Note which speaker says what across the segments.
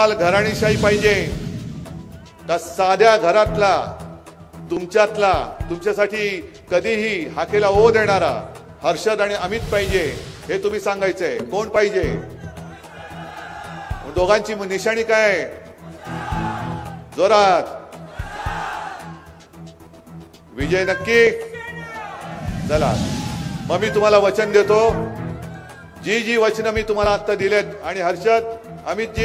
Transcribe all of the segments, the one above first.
Speaker 1: घराणीशाही पाहिजे का साध्या घरातला तुमच्यातला तुमच्यासाठी कधीही हाकेला ओ देणारा हर्षद आणि अमित पाहिजे हे तुम्ही सांगायचंय. कोण पाहिजे? दोघांची निशाणी काय? जोरात विजय नक्की. चला मग मी तुम्हाला वचन देतो, जी जी वचनं मी तुम्हाला आता दिलेत आणि हर्षद अमित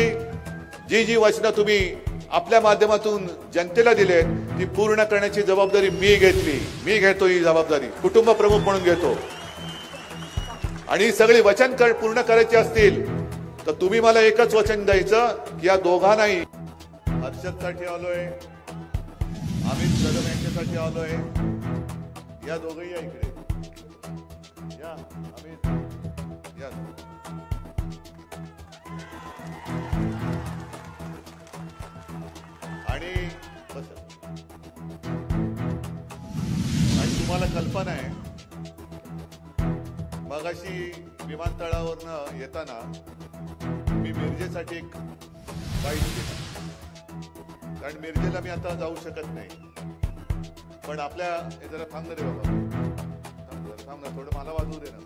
Speaker 1: जी जी वचनं तुम्ही आपल्या माध्यमातून जनतेला दिलेत ती पूर्ण करण्याची जबाबदारी मी घेतली. मी घेतो ही जबाबदारी, कुटुंब प्रमुख म्हणून घेतो. आणि सगळी वचन पूर्ण करायची असतील तर तुम्ही मला एकच वचन द्यायचं की या दोघांनाही, हर्षदसाठी आलोय, अमित कदम यांच्यासाठी आलोय, या दोघंही या इकडे या. अमित या. आणि तुम्हाला कल्पना आहे, मगाशी विमानतळावरनं येताना मी मिरजेसाठी एक बाईट केला, कारण मिरजेला मी आता जाऊ शकत नाही. पण आपल्या हे जरा थांब रे बाबा, थांब ना थोडं, मला वाजवू दे ना.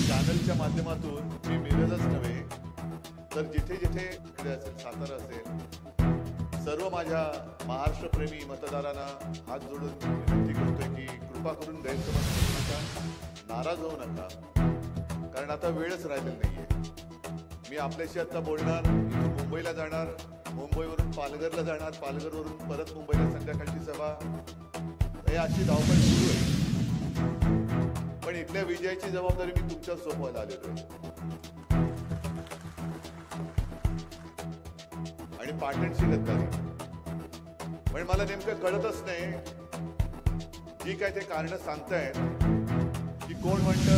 Speaker 1: चॅनलच्या माध्यमातून मी मिरजच नव्हे तर जिथे जिथे असेल, सातारा असेल, सर्व माझ्या महाराष्ट्र प्रेमी मतदारांना हात जोडून विनंती करतोय की कृपा करून गैरसमज करू नका, नाराज होऊ नका, कारण आता वेळच राहिलेली नाहीये. मी आपल्याशी आता बोलणार, इथून मुंबईला जाणार, मुंबईवरून पालघरला जाणार, पालघरवरून परत मुंबईला संध्याकाळची सभा, हे अशी धावपळ सुरू आहे. पण इथल्या विजयाची जबाबदारी मी तुमच्या सोबत आलेलो आहे. आणि पाटणची गद्दारी, पण मला नेमकं कळतच नाही, जी काय ते कारण सांगतायत की कोण म्हणतं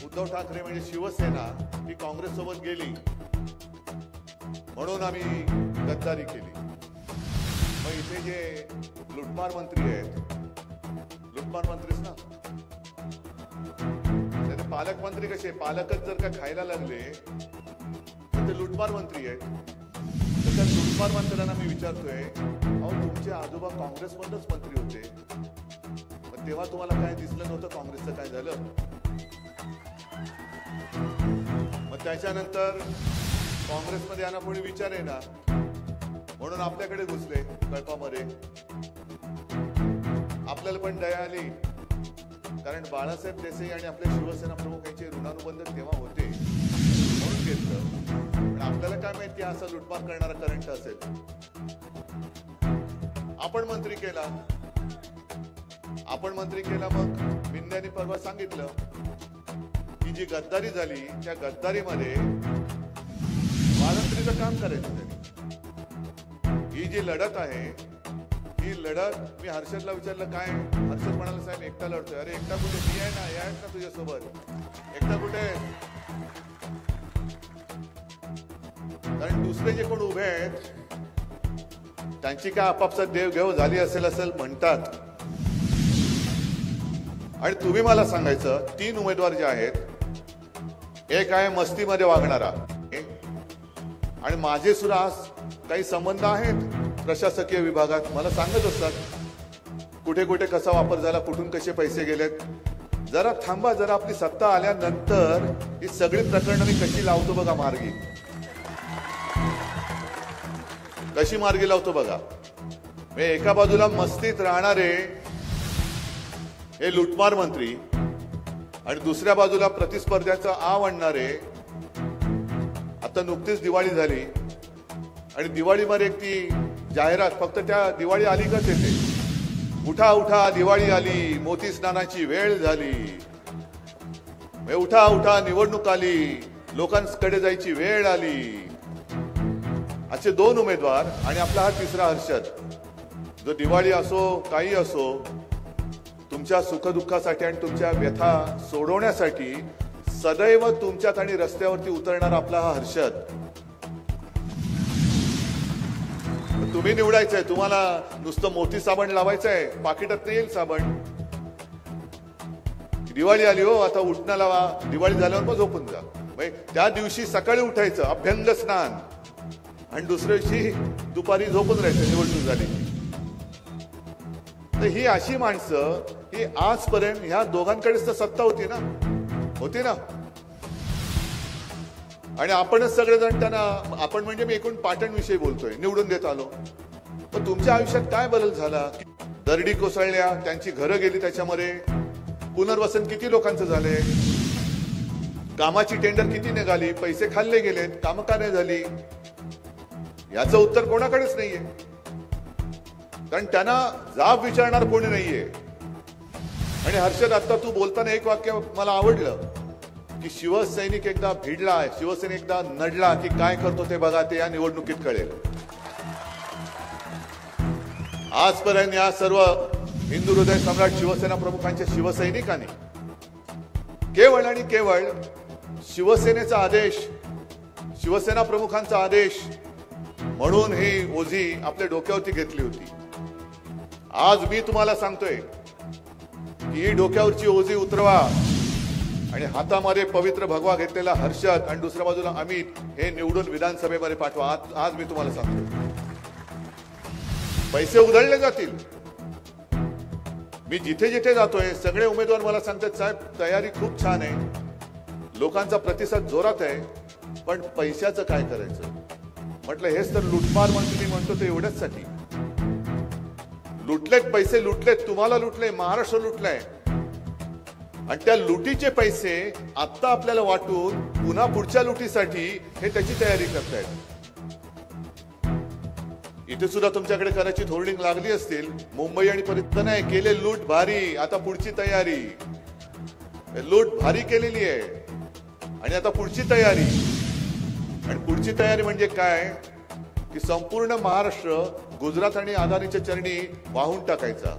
Speaker 1: उद्धव ठाकरे म्हणजे शिवसेना ही काँग्रेस सोबत गेली म्हणून आम्ही गद्दारी केली. मग इथे जे लुटमार मंत्री आहेत, लुटमार मंत्रीच ना, पालकमंत्री कसे, पालकच जर का खायला लागले तर ते लुटमार मंत्री आहेत. तर त्या लुटमार मंत्र्यांना मी विचारतोय, अहो तुमचे आजोबा काँग्रेसमधूनच मंत्री होते, मग तेव्हा तुम्हाला काय दिसलं नव्हतं काँग्रेसचं काय झालं? मग त्याच्यानंतर काँग्रेसमध्ये यांना कोणी विचारे ना म्हणून आपल्याकडे घुसले कळपामध्ये. आपल्याला पण दया आली, कारण बाळासाहेब देसाई आणि आपले शिवसेना प्रमुख यांचे ऋणानुबंध तेव्हा होते म्हणून घेतलं. पण आपल्याला काय माहिती असा लुटमार करणारा करंट असेल. आपण मंत्री केला, मग बिंद्यानी परवा सांगितलं की जी गद्दारी झाली त्या गद्दारीमध्ये बाळंत्रीचं काम करायचं त्यांनी. ही जी लढत आहे ही लढत, मी हर्षदला विचारलं काय, हर्षद म्हणाला साहेब एकटा लढतोय. अरे एकटा कुठे, मी आहे ना, या ना तुझ्यासोबत, एकटा कुठे? कारण दुसरे जे कोण उभे आहेत त्यांची काय आपापसात देवघेव झाली असेल म्हणतात. आणि तुम्ही मला सांगायचं, 3 उमेदवार जे आहेत, एक आहे मस्तीमध्ये वागणारा, आणि माझे सुद्धा काही संबंध आहेत प्रशासकीय विभागात, मला सांगत असतात कुठे कुठे कसा वापर झाला, कुठून कसे पैसे गेलेत. जरा थांबा, जरा आपली सत्ता आल्यानंतर ही सगळी प्रकरणं मी कशी लावतो बघा मार्गी, कशी मार्गी लावतो बघा. एका बाजूला मस्तीत राहणारे हे लुटमार मंत्री आणि दुसऱ्या बाजूला प्रतिस्पर्ध्याचा आव आणणारे. आता नुकतीच दिवाळी झाली आणि दिवाळीमध्ये एक ती जाहिरात, फक्त त्या दिवाळी आली का येते, उठा उठा दिवाळी आली, मोती स्नानाची वेळ झाली, उठा उठा निवडणूक आली, लोकांकडे जायची वेळ आली. असे 2 उमेदवार आणि आपला हा तिसरा हर्षद, जो दिवाळी असो काही असो तुमच्या सुखदुःखासाठी आणि तुमच्या व्यथा सोडवण्यासाठी सदैव तुमच्यात आणि रस्त्यावरती उतरणार आपला हा हर्षद. तुम्ही निवडायचंय, तुम्हाला नुसतं मोती साबण लावायचंय, पाकिटात नाही येईल साबण. दिवाळी आली हो, आता उठणं लावा, दिवाळी झाल्यावर मग झोपून जा. त्या दिवशी सकाळी उठायचं, अभ्यंग स्नान, आणि दुसऱ्या दिवशी दुपारी झोपून राहायचं निवडणूक झाली. तर ही अशी माणसं ही आजपर्यंत ह्या दोघांकडेच तर सत्ता होती ना. आणि आपणच सगळेजण त्यांना, आपण म्हणजे मी एकूण पाटण विषयी बोलतोय, निवडून देत आलो. पण तुमच्या आयुष्यात काय बदल झाला? दरडी कोसळल्या, त्यांची घरं गेली, त्याच्यामध्ये पुनर्वसन किती लोकांचं झालंय, कामाची टेंडर किती निघाली, पैसे खाल्ले गेलेत, कामं का नाही झाली, याचं उत्तर कोणाकडेच नाहीये. कारण त्यांना जाब विचारणार कोणी नाहीये. आणि हर्षद, आता तू बोलताना एक वाक्य मला आवडलं की शिवसैनिक एकदा भिडला, शिवसैनिक एकदा नडला की काय करतो ते बघा, ते या निवडणुकीत कळेल. आजपर्यंत या सर्व हिंदू हृदय सम्राट शिवसेना प्रमुखांच्या शिवसैनिकांनी केवळ आणि केवळ शिवसेनेचा आदेश, शिवसेना प्रमुखांचा आदेश म्हणून ही ओझी आपल्या डोक्यावरती घेतली होती. आज मी तुम्हाला सांगतोय की ही डोक्यावरची ओझी उतरवा आणि हातामध्ये पवित्र भगवा घेतलेला हर्षद आणि दुसऱ्या बाजूला अमित हे निवडून विधानसभेमध्ये पाठवा. आज मी तुम्हाला सांगतोय, पैसे उधळले जातील. मी जिथे जिथे जातोय सगळे उमेदवार मला सांगतात, साहेब तयारी खूप छान आहे, लोकांचा प्रतिसाद जोरात आहे, पण पैशाचं काय करायचं. म्हटलं हेच तर लुटमार म्हणतो, मी म्हणतो ते एवढ्याचसाठी. लुटलेत, पैसे लुटलेत, तुम्हाला लुटले, महाराष्ट्र लुटलाय. आणि त्या लुटीचे पैसे आता आपल्याला वाटून पुन्हा पुढच्या लुटीसाठी हे त्याची तयारी करतायत. इथे सुद्धा तुमच्याकडे कदाचित होर्डिंग लागली असतील, मुंबई आणि परिसर नाही केले लूट भारी, आता पुढची तयारी. लूट भारी केलेली आहे आणि आता पुढची तयारी. आणि पुढची तयारी म्हणजे काय की संपूर्ण महाराष्ट्र गुजरात आणि अदानीच्या चरणी वाहून टाकायचा.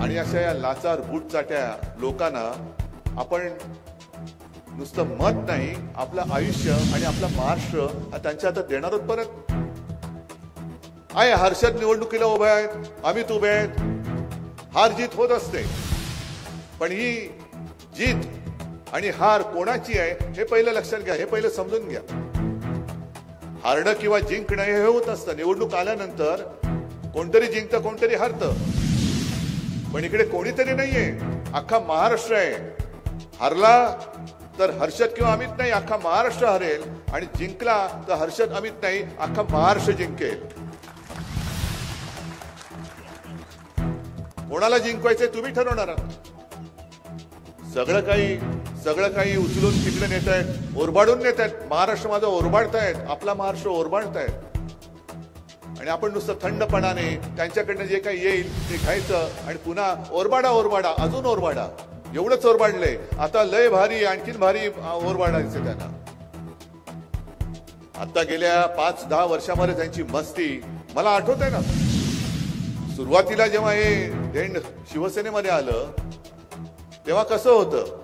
Speaker 1: आणि अशा या लाचार बुटचाट्या लोकांना आपण नुसतं मत नाही, आपलं आयुष्य आणि आपला महाराष्ट्र हा त्यांच्या हातात देणार आहोत परत. आहे हर्षद निवडणुकीला उभे आहेत, अमित उभे आहेत, हार जीत होत असते, पण ही जीत आणि हार कोणाची आहे हे पहिलं लक्षात घ्या, हे पहिलं समजून घ्या. हारणं किंवा जिंकणं हे होत असतं. निवडणूक आल्यानंतर कोणतरी जिंकतं, कोणतरी हरतं, पण इकडे कोणीतरी नाहीये, अख्खा महाराष्ट्र आहे. हरला तर हर्षद किंवा अमित नाही, अख्खा महाराष्ट्र हरेल. आणि जिंकला तर हर्षद अमित नाही, अख्खा महाराष्ट्र जिंकेल. कोणाला जिंकवायचंय तुम्ही ठरवणार आहात. सगळं काही उचलून तिकडे नेत आहेत, ओरबाडून नेत आहेत. महाराष्ट्र माझा ओरबाडतायत, आपला महाराष्ट्र ओरबाडतायत. आणि आपण नुसतं थंडपणाने त्यांच्याकडनं जे काही येईल ते घ्यायचं आणि पुन्हा ओरबाडा, अजून ओरबाडा. एवढंच ओरबाडलंय, आता लय भारी, आणखीन भारी ओरबाडायचं त्यांना. आता गेल्या 5-10 वर्षामध्ये त्यांची मस्ती मला आठवत आहे ना. सुरुवातीला जेव्हा हे धेंड शिवसेनेमध्ये आलं तेव्हा कसं होतं,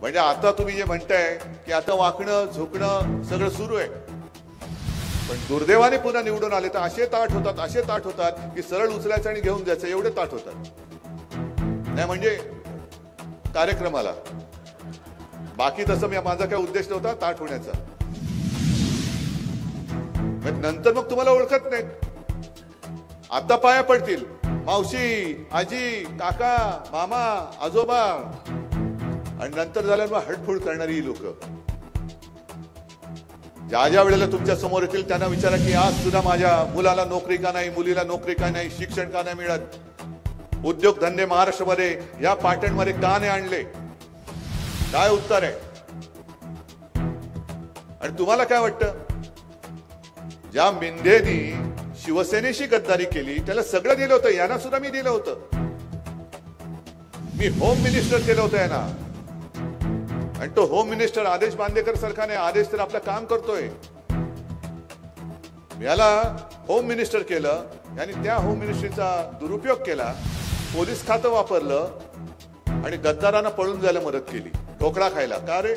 Speaker 1: म्हणजे आता तुम्ही जे म्हणताय की आता वाकणं झुकणं सगळं सुरू आहे, पण दुर्दैवाने पुन्हा निवडून आले तर असे ताट होतात की सरळ उचलायचं आणि घेऊन जायचं, एवढे ताट होतात. नाही म्हणजे कार्यक्रमाला, बाकी तसं माझा काय उद्देश नव्हता ताट होण्याचा. नंतर मग तुम्हाला ओळखत नाहीत. आता पाया पडतील मावशी, आजी, काका, मामा, आजोबा, आणि नंतर झाल्यावर मग हडफूड करणारी ही लोक. ज्या वेळेला तुमच्या समोर येतील त्यांना विचारा की आज सुद्धा माझ्या मुलाला नोकरी का नाही, मुलीला नोकरी का नाही, शिक्षण का नाही मिळत, उद्योगधंदे महाराष्ट्रामध्ये या पाटणमध्ये का नाही आणले, काय उत्तर आहे. आणि तुम्हाला काय वाटतं, ज्या मिंदेनी शिवसेनेशी गद्दारी केली त्याला सगळं दिलं होतं, यांना सुद्धा मी दिलं होतं. मी होम मिनिस्टर केलं होतं यांना. आणि तो होम मिनिस्टर आदेश बांदेकर सरकारने आदेश तर आपलं काम करतोय, याला होम मिनिस्टर केलं. आणि त्या होम मिनिस्ट्रीचा दुरुपयोग केला, पोलीस खातं वापरलं आणि गद्दारांना पळून जायला मदत केली, ढोकळा खायला. का रे,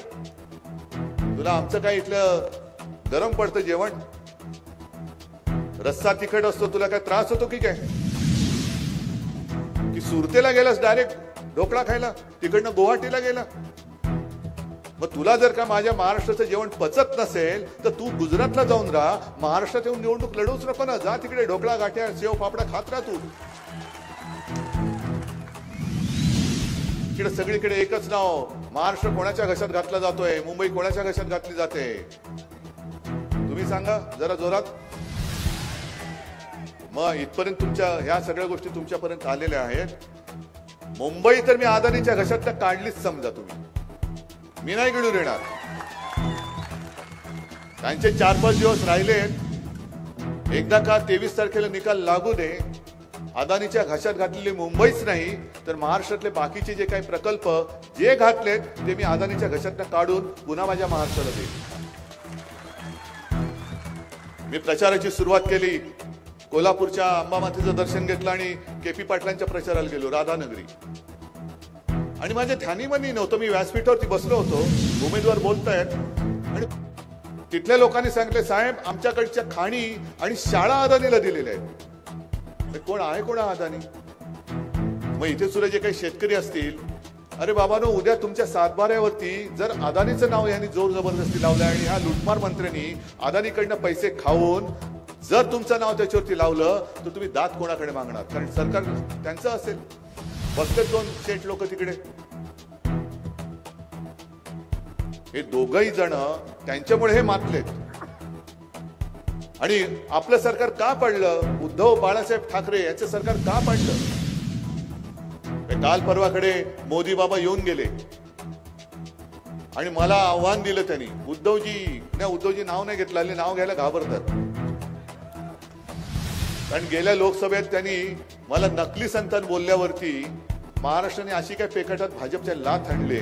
Speaker 1: तुला आमचं काय इथलं गरम पडतं जेवण, रस्सा तिखट असतो, तुला काय त्रास होतो की काय, की सुरतेला गेलास डायरेक्ट ढोकळा खायला, तिकडनं गुवाहाटीला गेला. मग तुला जर का माझ्या महाराष्ट्राचं जेवण पचत नसेल तर तू गुजरातला जाऊन राहा, महाराष्ट्रात येऊन निवडणूक लढवूच नको ना. जा तिकडे ढोकळा गाठ्या सेव फाफडा खात राहा तू. तिकडे सगळीकडे एकच नाव, महाराष्ट्र कोणाच्या घशात घातला जातोय, मुंबई कोणाच्या घशात घातली जाते, तुम्ही सांगा जरा जोरात. मग इथपर्यंत तुमच्या ह्या सगळ्या गोष्टी तुमच्यापर्यंत आलेल्या आहेत. मुंबई तर मी अदानीच्या घशात काढलीच समजा तुम्ही, मी नाही गिळून येणार. त्यांचे 4-5 दिवस राहिलेत. एकदा का 23 तारखेला निकाल लागू दे. अदानीच्या घशात घातलेली मुंबईच नाही तर महाराष्ट्रातले बाकीचे जे काही प्रकल्प जे घातलेत ते मी अदानीच्या घशात काढून पुन्हा माझ्या महाराष्ट्राला देईन. मी प्रचाराची सुरुवात केली. कोल्हापूरच्या अंबामातेचं दर्शन घेतलं आणि केपी पाटलांच्या प्रचाराला गेलो राधानगरी. आणि माझ्या ध्यानीमनी नव्हतं, मी व्यासपीठावरती बसलो होतो, उमेदवार बोलतायत आणि तिथल्या लोकांनी सांगितले, साहेब आमच्याकडच्या खाणी आणि शाळा अदानीला दिलेल्या आहेत. कोण आहे कोण अदानी? मग इथे सुद्धा जे काही शेतकरी असतील, अरे बाबांनो, उद्या तुमच्या सातबाऱ्यावरती जर अदानीचं नाव यांनी जोर जबरदस्ती लावलं आणि ह्या लुटमार मंत्र्यांनी अदानीकडनं पैसे खाऊन जर तुमचं नाव त्याच्यावरती लावलं तर तुम्ही दात कोणाकडे मागणार? कारण सरकार त्यांचं असेल. बसले 2 शेठ लोक तिकडे. हे दोघही जण त्यांच्यामुळे हे मातलेत. आणि आपलं सरकार का पडलं? उद्धव बाळासाहेब ठाकरे यांचं सरकार का पडलं? काल परवाकडे मोदी बाबा येऊन गेले आणि मला आव्हान दिलं त्यांनी. उद्धवजी नाव नाही घेतलं, हल्ली नाव घ्यायला घाबरतात. कारण गेल्या लोकसभेत त्यांनी मला नकली संतान बोलल्यावरती महाराष्ट्राने अशी काय पेकटात भाजपच्या लाथ आणले,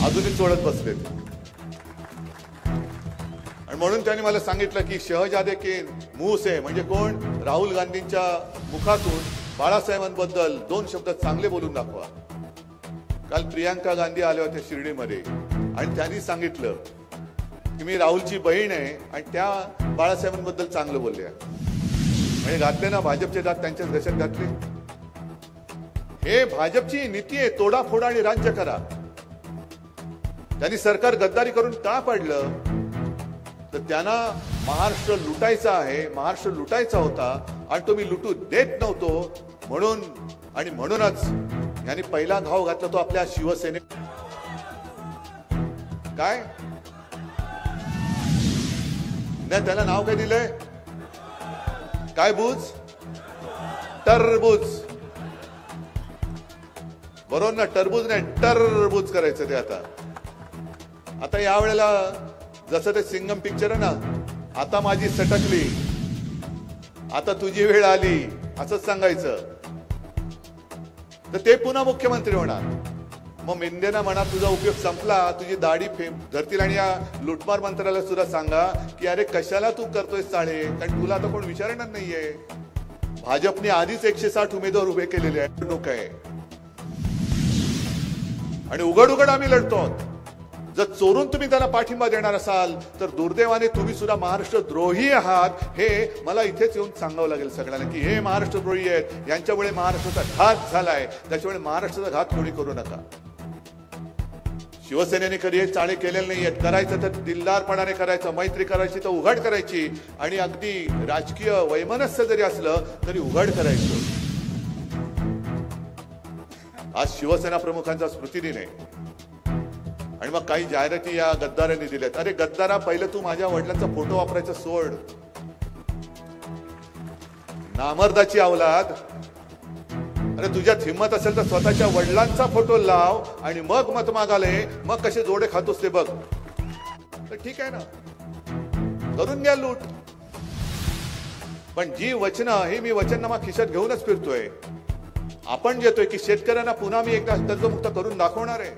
Speaker 1: अजूनही चोळत बसलेत. आणि म्हणून त्यांनी मला सांगितलं की शहजादे के मुंह से, म्हणजे कोण? राहुल गांधींच्या मुखातून बाळासाहेबांबद्दल 2 शब्द चांगले बोलून दाखवा. काल प्रियांका गांधी आल्या होत्या शिर्डीमध्ये आणि त्यांनी सांगितलं की मी राहुलची बहीण आहे आणि त्या बाळासाहेबांबद्दल चांगलं बोलल्या. म्हणजे घातले ना भाजपचे दात त्यांच्याच घशात घातले. हे भाजपची नीती आहे, तोडाफोडा आणि राज्य करा. त्यांनी सरकार गद्दारी करून का पाडलं? तर त्यांना महाराष्ट्र लुटायचा आहे, महाराष्ट्र लुटायचा होता आणि तो मी लुटू देत नव्हतो. म्हणूनच यांनी पहिला घाव घातला तो आपल्या शिवसेने. काय नाही त्याला नाव काय दिलंय? काय बुज? टरबूज. बरोबर ना? टरबूज नाही टरबूज करायचं ते. आता यावेळेला जसं ते सिंगम पिक्चर आहे ना, आता माझी सटकली, आता तुझी वेळ आली, असंच सांगायचं तर ते पुन्हा मुख्यमंत्री होणार. मग मिंदेना म्हणा तुझा उपयोग संपला, तुझी दाढी धरतील. आणि या लुटमार मंत्र्याला सुद्धा सांगा की अरे कशाला तू करतोय चाळे, कारण तुला आता कोण विचारणार नाहीये. भाजपने आधीच 160 उमेदवार उभे केलेले आहे आणि उघड आम्ही लढतो. जर चोरून तुम्ही त्याला पाठिंबा देणार असाल तर दुर्दैवाने तुम्ही सुद्धा महाराष्ट्र द्रोही आहात. हे मला इथेच येऊन सांगावं लागेल सगळ्यांना की हे महाराष्ट्र द्रोही आहेत, यांच्यामुळे महाराष्ट्राचा घात झालाय, त्याच्यामुळे महाराष्ट्राचा घात कोणी करू नका. शिवसेनेने कधी हे चाळे केलेले नाही आहेत. करायचं तर दिलदारपणाने करायचं, मैत्री करायची तर उघड करायची आणि अगदी राजकीय वैमनस्य जरी असलं तरी उघड करायचं. आज शिवसेना प्रमुखांचा स्मृतिदिन आहे आणि मग काही जाहिराती या गद्दारांनी दिल्यात. अरे गद्दारा, पहिलं तू माझ्या वडिलांचा फोटो वापरायचा सोड. नामर्दाची अवलाद. अरे तुझ्यात हिंमत असेल तर स्वतःच्या वडिलांचा फोटो लाव आणि मग मत मागाले, मग कसे जोडे खातोस ते बघ. तर ठीक आहे ना, करून घ्या लूट. पण जी वचनं ही मी वचननामा खिशात घेऊनच फिरतोय. आपण देतोय की शेतकऱ्यांना पुन्हा मी एकदा कर्जमुक्त करून दाखवणार आहे.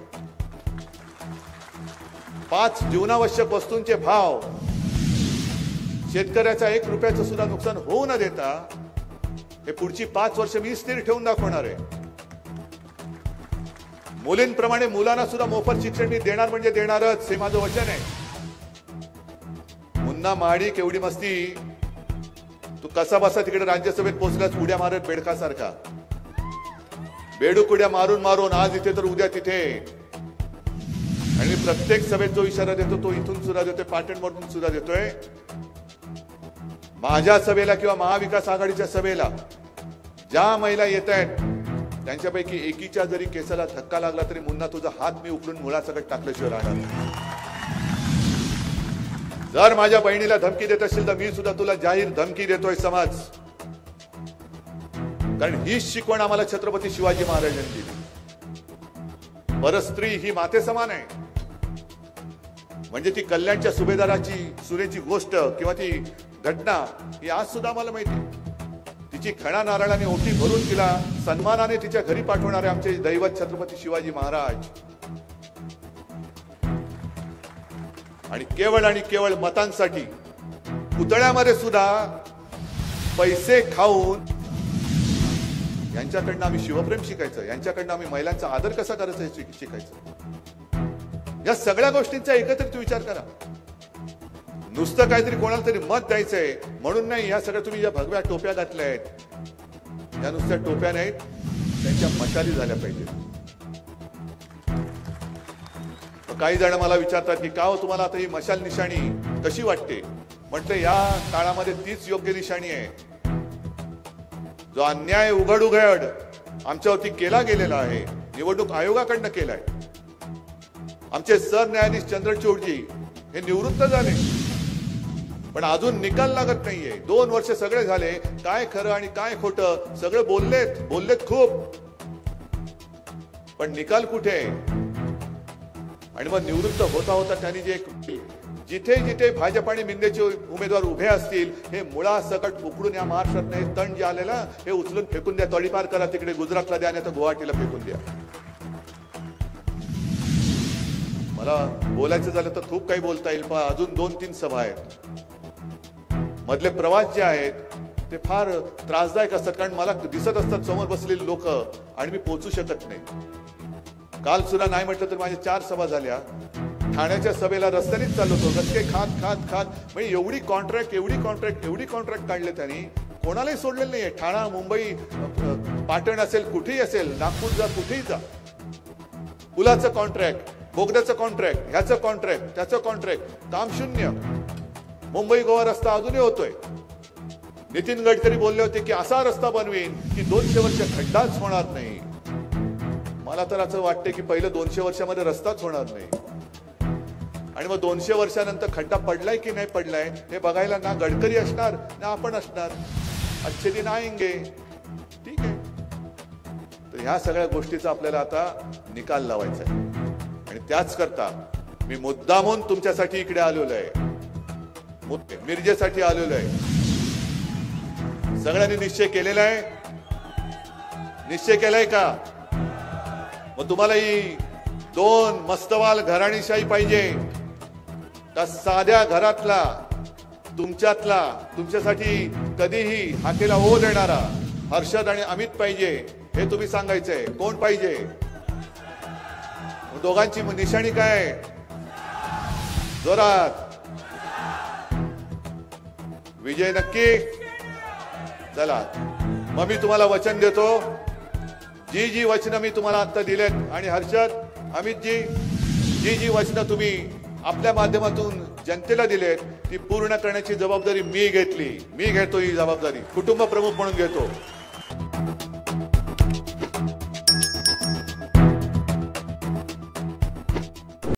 Speaker 1: 5 जीवनावश्यक वस्तूंचे भाव शेतकऱ्याचा 1 रुपयाचं सुद्धा नुकसान होऊ न देता हे पुढची 5 वर्ष मी स्थिर ठेवून दाखवणार आहे. मुलींप्रमाणे मुलांना सुद्धा मोफत शिक्षण मी देणार म्हणजे देणारच, हे माझं वचन आहे. मुन्ना माडी केवढी मस्ती. तू कसा बसा तिकडे राज्यसभेत पोहोचलास उड्या मारत बेडकासारखा. बेडूक उड्या मारून मारून आज इथे तर उद्या तिथे. आणि मी प्रत्येक सभेत जो इशारा देतो तो इथून सुद्धा देतोय, पाटणमधून सुद्धा देतोय. माझ्या सभेला किंवा महाविकास आघाडीच्या सभेला ज्या महिला येत आहेत त्यांच्यापैकी एकीच्या जरी केसाला धक्का लागला तरी मुन्ना तुझा हात मी उकळून मुळासकट टाकल्याशिवाय राहणार नाही. जर माझ्या बहिणीला धमकी देत असेल तर मी सुद्धा तुला जाहीर धमकी देतोय समाज. कारण ही शिकवण आम्हाला छत्रपती शिवाजी महाराजांनी दिली. परस्त्री ही माते समान आहे. म्हणजे ती कल्याणच्या सुभेदाराची सुनेची गोष्ट किंवा ती घटना ही आज सुद्धा आम्हाला माहिती. तिची खणा नारळाने ओटी भरून तिला सन्मानाने तिच्या घरी पाठवणारे आमचे दैवत छत्रपती शिवाजी महाराज. आणि केवळ मतांसाठी पुतळ्यामध्ये सुद्धा पैसे खाऊन यांच्याकडनं आम्ही शिवप्रेम शिकायचं, यांच्याकडनं आम्ही महिलांचा आदर कसा करायचा हे शिकायचं. या सगळ्या गोष्टींचा एकत्रित विचार करा. नुसतं काहीतरी कोणाला तरी मत द्यायचंय म्हणून नाही. या सगळ्या तुम्ही ज्या भगव्या टोप्या घातल्या आहेत या नुसत्या टोप्या नाहीत, त्यांच्या मशाली झाल्या पाहिजेत. काही जण मला विचारतात की का हो तुम्हाला आता ही मशाल निशाणी कशी वाटते. म्हटलं या काळामध्ये तीच योग्य निशाणी आहे. जो अन्याय उघड आमच्यावरती केला गेलेला आहे, निवडणूक आयोगाकडनं केलाय. आमचे सरन्यायाधीश चंद्रचूडजी हे निवृत्त झाले पण अजून निकाल लागत नाहीये. 2 वर्ष सगळे झाले. काय खरं आणि काय खोटं सगळे बोललेत खूप, पण निकाल कुठे. आणि मग निवृत्त होता त्यांनी जे जिथे जिथे भाजप आणि मिंदेचे उमेदवार उभे असतील हे मुळासकट उकडून या महाराष्ट्रात हे तण जे आलेलं हे उचलून फेकून द्या. तडीपार करा, तिकडे गुजरातला द्या नाही तर गुवाहाटीला फेकून द्या. मला बोलायचं झालं तर खूप काही बोलता येईल पण अजून 2-3 सभा आहेत. मधले प्रवास जे आहेत ते फार त्रासदायक असतात कारण मला दिसत असतात समोर बसलेली लोक आणि मी पोहोचू शकत नाही. काल सुद्धा नाही म्हटलं तर माझ्या 4 सभा झाल्या. ठाण्याच्या सभेला रस्त्यानेच चाललो होतो. रस्ते खात म्हणजे एवढी कॉन्ट्रॅक्ट काढले त्यांनी. कोणालाही सोडलेलं नाहीये. ठाणा, मुंबई, पाटण असेल, कुठेही असेल, नागपूर जा, कुठेही जा. पुलाचं कॉन्ट्रॅक्ट, बोगद्याचं कॉन्ट्रॅक्ट, ह्याचं कॉन्ट्रॅक्ट, त्याचं कॉन्ट्रॅक्ट, काम शून्य. मुंबई गोवा रस्ता अजूनही होतोय. नितीन गडकरी बोलले होते की असा रस्ता बनवीन की 200 वर्ष खड्डाच होणार नाही. मला तर असं वाटतं की पहिलं 200 वर्षामध्ये रस्ताच होणार नाही आणि मग 200 वर्षानंतर खड्डा पडलाय की नाही पडलाय हे बघायला ना गडकरी असणार ना आपण असणार. अच्छे दिन आएंगे. ठीक आहे. तर ह्या सगळ्या गोष्टीचा आपल्याला आता निकाल लावायचा आहे आणि त्याच करता मी मुद्दामून तुमच्यासाठी इकडे आलेलो आहे. मिरजेसाठी आलेलो आहे. सगळ्यांनी निश्चय केलेला आहे. निश्चय केलाय का. मग तुम्हाला ही 2 मस्तवाल घराणीशाही पाहिजे का साध्या घरातला तुमच्यातला तुमच्यासाठी कधीही हाकेला ओ देणारा हर्षद आणि अमित पाहिजे हे तुम्ही सांगायचंय. कोण पाहिजे. दोघांची निशाणी काय. जोरात विजय नक्की. चला मग मी तुम्हाला वचन देतो. जी वचनं मी तुम्हाला आता दिलेत आणि हर्षद, अमितजी जी वचनं तुम्ही आपल्या माध्यमातून जनतेला दिलेत ती पूर्ण करण्याची जबाबदारी मी घेतली. मी घेतो ही जबाबदारी. कुटुंब प्रमुख म्हणून घेतो.